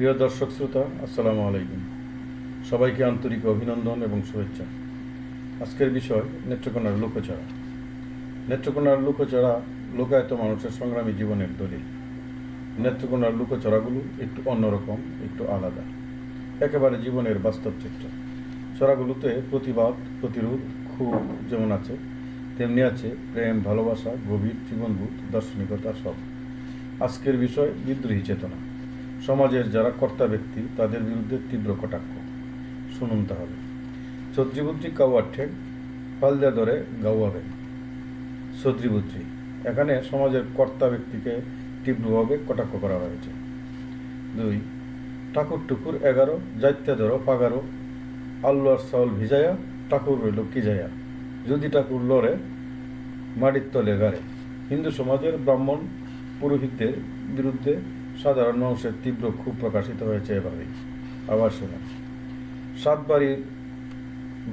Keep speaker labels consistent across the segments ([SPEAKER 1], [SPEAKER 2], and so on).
[SPEAKER 1] প্রিয় দর্শক শ্রোতা, আসসালামু আলাইকুম। সবাইকে আন্তরিক অভিনন্দন এবং শুভেচ্ছা। আজকের বিষয় নেত্রকোনার লোকচড়া। নেত্রকোনার লোকচড়া লোকায়ত মানুষের সংগ্রামী জীবনের দলিল। নেত্রকোনার লোকচড়াগুলো একটু অন্যরকম, একটু আলাদা, একেবারে জীবনের বাস্তব চিত্র। চড়াগুলোতে প্রতিবাদ, প্রতিরোধ, ক্ষোভ যেমন আছে, তেমনি আছে প্রেম, ভালোবাসা, গভীর জীবনবোধ, দার্শনিকতা সব। আজকের বিষয় বিদ্রোহী চেতনা। সমাজের যারা কর্তা ব্যক্তি তাদের বিরুদ্ধে তীব্র কটাক্ষ। শুনুন তাহলে। চৌদ্রিবুদ্রি কাউয়াঠেন পালদা ধরে গাওয়াবেন। চৌদ্রিবুদ্রি, এখানে সমাজের কর্তা ব্যক্তিকে তীব্রভাবে কটাক্ষ করা হয়েছে। 2, ঠাকুর টুকুর 11 যাইতে ধরো পাগারো, আল্লার চাউল ভিজাইয়া ঠাকুর রইল কি যাইয়া, যদি ঠাকুর লড়ে মাটির তলে গাড়ে। হিন্দু সমাজের ব্রাহ্মণ পুরোহিতদের বিরুদ্ধে সাধারণ মানুষের তীব্র ক্ষোভ প্রকাশিত হয়েছে এভাবেই। আবার শোনা। 7 বাড়ির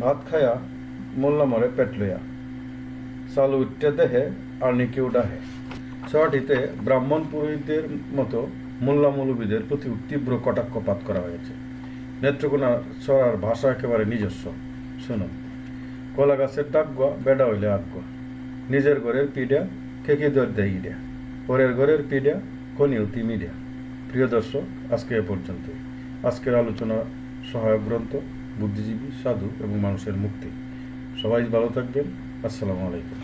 [SPEAKER 1] ভাত খায়া মোল্লা মরে পেট লইয়া, চালু উঠতে দেহে আর কেউ ডাহে। ছড়াটিতে ব্রাহ্মণ পুরোহিতদের মতো মোল্লা মৌলবীদের প্রতি তীব্র কটাক্ষপাত করা হয়েছে। নেত্রকোনা ছড়ার ভাষা একেবারে নিজস্ব। শুনুন। কলা গাছের ডাকগা বেডা হইলে আটগা, নিজের ঘরের পিডা খেকি দর দেয় ইডা, পরের ঘরের পিডা কনিউতি মিডিয়া। প্রিয় দর্শক, আজকে এ পর্যন্ত। আজকের আলোচনা সহায়ক গ্রন্থ বুদ্ধিজীবী, সাধু এবং মানুষের মুক্তি। সবাই ভালো থাকবেন। আসসালামু আলাইকুম।